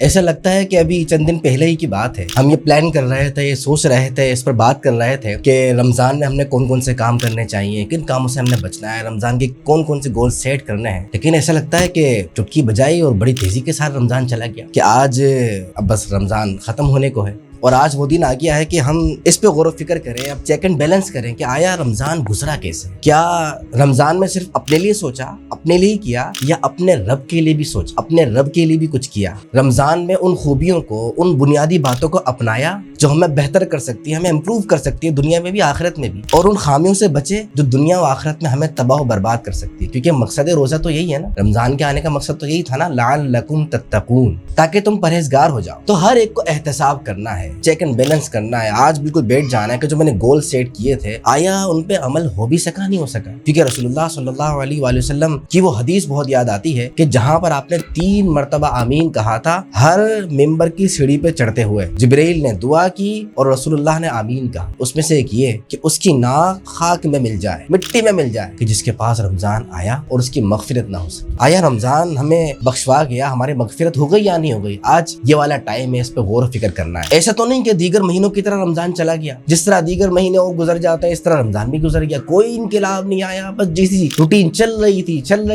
ایسا لگتا ہے کہ ابھی چند دن پہلے ہی کی بات ہے، ہم یہ پلان کر رہے تھے، یہ سوچ رہے تھے، اس پر بات کر رہے تھے کہ رمضان میں ہم نے کون کون سے کام کرنے چاہیے، کن کاموں سے ہم نے بچنا ہے، رمضان کے کون کون سے گول سیٹ کرنے ہیں۔ لیکن ایسا لگتا ہے کہ چٹکی بجائی اور بڑی تیزی کے ساتھ رمضان چلا گیا کہ آج اب بس رمضان ختم ہونے کو ہے، اور آج وہ دن آ گیا ہے کہ ہم اس پہ غور و فکر کریں، اب چیک اینڈ بیلنس کریں کہ آیا رمضان گزرا کیسے، کیا رمضان میں صرف اپنے لیے سوچا، اپنے لیے کیا، یا اپنے رب کے لیے بھی سوچا، اپنے رب کے لیے بھی کچھ کیا۔ رمضان میں ان خوبیوں کو، ان بنیادی باتوں کو اپنایا جو ہمیں بہتر کر سکتی ہے، ہمیں امپروو کر سکتی ہے دنیا میں بھی آخرت میں بھی، اور ان خامیوں سے بچے جو دنیا و آخرت میں ہمیں تباہ و برباد کر سکتی ہے۔ کیونکہ مقصد روزہ تو یہی ہے نا، رمضان کے آنے کا مقصد تو یہی تھا نا، لعلکم تتقون، تاکہ تم پرہیزگار ہو جاؤ۔ تو ہر ایک کو احتساب کرنا ہے، چیک اینڈ بیلنس کرنا ہے، آج بالکل بیٹھ جانا ہے کہ جو میں نے گول سیٹ کیے تھے آیا ان پہ عمل ہو بھی سکا، نہیں ہو سکا۔ کیونکہ رسول اللہ صلی اللہ علیہ وآلہ وسلم کی وہ حدیث بہت یاد آتی ہے کہ جہاں پر آپ نے 3 مرتبہ آمین کہا تھا، ہر ممبر کی سیڑھی پہ چڑھتے ہوئے جبرائیل نے دعا کی اور رسول اللہ نے آمین کہا۔ اس میں سے ایک یہ کہ اس کی ناک خاک میں مل جائے، مٹی میں مل جائے، کہ جس کے پاس رمضان آیا اور اس کی مغفرت نہ ہو سکے۔ آیا رمضان ہمیں بخشوا گیا، ہماری مغفرت ہو گئی یا نہیں ہو گئی؟ آج یہ والا ٹائم ہے، اس پہ غور و فکر کرنا ہے۔ ایسا تو نہیں کہ دیگر مہینوں کی طرح رمضان چلا گیا، جس طرح دیگر مہینے اور گزر جاتے ہیں اس طرح رمضان بھی گزر گیا، کوئی انقلاب نہیں آیا، بس جیسی روٹین چل رہی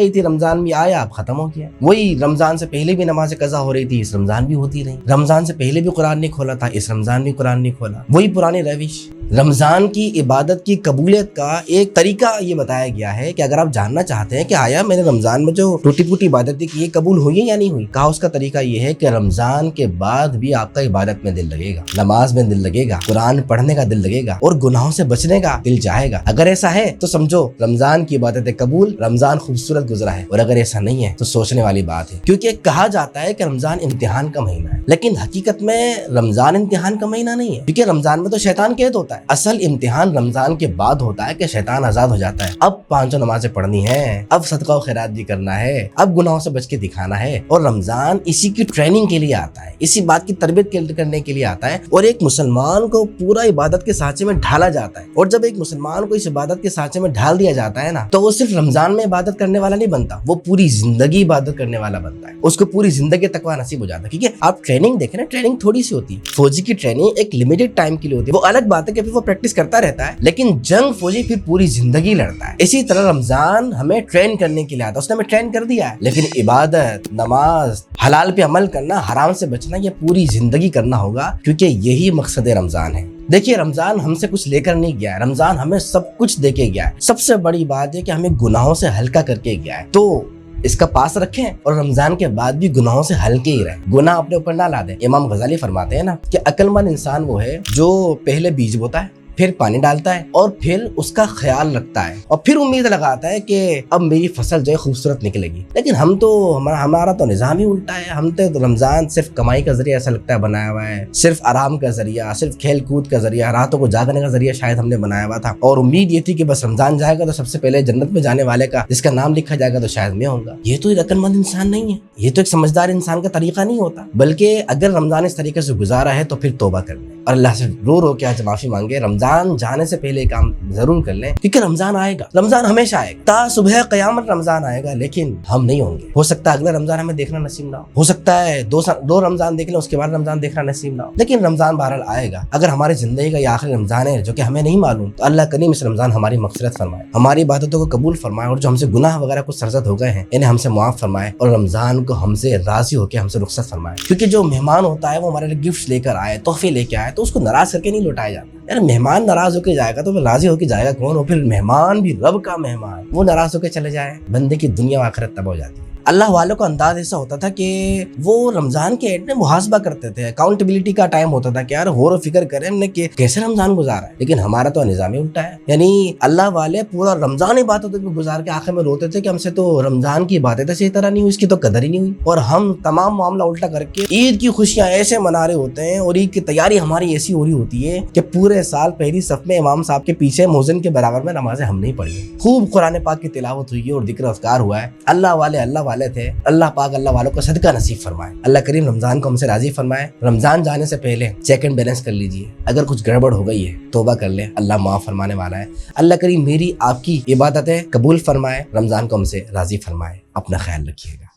تھی رمضان بھی آیا، اب ختم ہو گیا۔ وہی رمضان سے پہلے بھی نماز قضا ہو رہی تھی، اس رمضان بھی ہوتی رہی، رمضان سے پہلے بھی قرآن نہیں کھولا تھا، اس رمضان بھی قرآن نہیں کھولا، وہی پرانی روش۔ رمضان کی عبادت کی قبولیت کا ایک طریقہ یہ بتایا گیا ہے کہ اگر آپ جاننا چاہتے ہیں کہ آیا میں نے رمضان میں جو ٹوٹی پھوٹی عبادت کی یہ قبول ہوئی یا نہیں ہوئی، کہا اس کا طریقہ یہ ہے کہ رمضان کے بعد بھی آپ کا عبادت میں دل لگے گا، نماز میں دل لگے گا، قرآن پڑھنے کا دل لگے گا، اور گناہوں سے بچنے کا دل چاہے گا۔ اگر ایسا ہے تو سمجھو رمضان کی عبادت قبول، رمضان خوبصورت گزرا ہے، اور اگر ایسا نہیں ہے تو سوچنے والی بات ہے۔ کیونکہ کہا جاتا ہے کہ رمضان امتحان کا مہینہ ہے، لیکن حقیقت میں رمضان امتحان کا مہینہ نہیں ہے، کیونکہ رمضان میں تو شیطان قید ہوتا ہے۔ اصل امتحان رمضان کے بعد ہوتا ہے کہ شیطان آزاد ہو جاتا ہے، اب 5 نمازیں پڑھنی ہیں، اب صدقہ و خیرات بھی کرنا ہے، اب گناہوں سے بچ کے دکھانا ہے۔ اور رمضان اسی کی ٹریننگ کے لیے آتا ہے، اسی بات کی تربیت کرنے کے لیے آتا ہے، اور ایک مسلمان کو پورا عبادت کے سانچے میں ڈھالا جاتا ہے۔ اور جب ایک مسلمان کو اس عبادت کے سانچے میں ڈھال دیا جاتا ہے نا، تو وہ صرف رمضان میں عبادت کرنے والا نہیں بنتا، وہ پوری زندگی عبادت کرنے والا بنتا ہے، اس کو پوری زندگی تقویٰ نصیب ہو جاتا ہے۔ کیونکہ آپ ٹریننگ دیکھیں نا، ٹریننگ تھوڑی سی ہوتی ہے، فوجی کی ٹریننگ ایک لمیٹڈ ٹائم کے لیے ہوتی ہے، وہ الگ بات ہے کہ پھر وہ پریکٹس کرتا رہتا ہے، لیکن جنگ فوجی پھر پوری زندگی لڑتا ہے۔ اسی طرح رمضان ہمیں ٹرین کرنے کے لیے آتا ہے، اس نے ہمیں ٹرین کر دیا ہے، لیکن عبادت، نماز، حلال پہ عمل کرنا، حرام سے بچنا، یہ پوری زندگی کرنا ہوگا، کیونکہ یہی مقصد رمضان ہے۔ دیکھیے رمضان ہم سے کچھ لے کر نہیں گیا ہے، رمضان ہمیں سب کچھ دے کے گیا ہے۔ سب سے بڑی بات ہے کہ ہمیں گناہوں سے ہلکا کر کے گیا ہے، تو اس کا پاس رکھیں اور رمضان کے بعد بھی گناہوں سے ہلکے ہی رہیں، گناہ اپنے اوپر نہ لا دیں۔ امام غزالی فرماتے ہیں نا کہ عقل مند انسان وہ ہے جو پہلے بیج بوتا ہے، پھر پانی ڈالتا ہے، اور پھر اس کا خیال رکھتا ہے، اور پھر امید لگاتا ہے کہ اب میری فصل جو ہے خوبصورت نکلے گی۔ لیکن ہم تو ہمارا تو نظام ہی الٹا ہے، ہم تو رمضان صرف کمائی کا ذریعہ ایسا لگتا ہے بنایا ہوا ہے، صرف آرام کا ذریعہ، صرف کھیل کود کا ذریعہ، راتوں کو جاگنے کا ذریعہ شاید ہم نے بنایا ہوا تھا، اور امید یہ تھی کہ بس رمضان جائے گا تو سب سے پہلے جنت میں جانے والے کا جس کا نام لکھا جائے گا تو شاید میں ہوں گا۔ یہ تو ایک عقل مند انسان نہیں ہے، یہ تو ایک سمجھدار انسان کا طریقہ نہیں ہوتا، بلکہ اگر رمضان اس طریقے سے گزارا ہے تو پھر توبہ کر لیں اور اللہ سے رو کے آج معافی مانگے۔ رمضان جانے سے پہلے کام ضرور کر لیں، کیونکہ رمضان آئے گا، رمضان ہمیشہ آئے گا، تا صبح قیامت رمضان آئے گا، لیکن ہم نہیں ہوں گے۔ ہو سکتا ہے اگلا رمضان ہمیں دیکھنا نصیب نہ ہو سکتا ہے دو رمضان دیکھ لیں، اس کے بعد رمضان دیکھنا نصیب نہ ہو، لیکن رمضان بہرحال آئے گا۔ اگر ہماری زندگی کا یہ آخری رمضان ہے جو کہ ہمیں نہیں معلوم، تو اللہ کریم اس رمضان ہماری مغفرت فرمائے، ہماری عبادتوں کو قبول فرمائے، اور جو ہم سے گناہ وغیرہ کچھ سرزد ہو گئے ہیں انہیں ہم سے معاف فرمائے، اور رمضان کو ہم سے راضی ہو کے ہم سے رخصت فرمائے۔ کیونکہ جو مہمان ہوتا ہے وہ ہمارے لیے گفٹ لے کر آئے، تحفے لے کے آئے، تو اس کو ناراض کر کے نہیں لوٹایا جاتا۔ یار مہمان ناراض ہو کے جائے گا تو پھر راضی ہو کے جائے گا کون؟ اور پھر مہمان بھی رب کا مہمان، وہ ناراض ہو کے چلے جائے، بندے کی دنیا و آخرت تباہ ہو جاتی ہے۔ اللہ والوں کا انداز ایسا ہوتا تھا کہ وہ رمضان کے اینڈ میں محاسبہ کرتے تھے، اکاؤنٹیبلٹی کا ٹائم ہوتا تھا کہ یار غور و فکر کریں ہم نے کہ کیسے رمضان گزارا ہے۔ لیکن ہمارا تو نظام ہی الٹا ہے، یعنی اللہ والے پورا رمضان عبادتوں میں گزار کے آخر میں روتے تھے کہ ہم سے تو رمضان کی عبادتیں صحیح طرح نہیں ہوئی، اس کی تو قدر ہی نہیں ہوئی، اور ہم تمام معاملہ الٹا کر کے عید کی خوشیاں ایسے منا رہے ہوتے ہیں، اور عید کی تیاری ہماری ایسی ہو رہی ہوتی ہے کہ پورے سال پہلی صف میں امام صاحب کے پیچھے مؤذن کے برابر میں نمازیں ہم نہیں پڑھی، خوب قرآن پاک کی تلاوت ہوئی ہے اور ذکر اذکار ہوا ہے۔ اللہ والے تھے، اللہ پاک اللہ والوں کو صدقہ نصیب فرمائے۔ اللہ کریم رمضان کو ہم سے راضی فرمائے۔ رمضان جانے سے پہلے چیک اینڈ بیلنس کر لیجئے، اگر کچھ گڑبڑ ہو گئی ہے توبہ کر لیں، اللہ معاف فرمانے والا ہے۔ اللہ کریم میری آپ کی عبادتیں قبول فرمائے، رمضان کو ہم سے راضی فرمائے۔ اپنا خیال رکھیے گا۔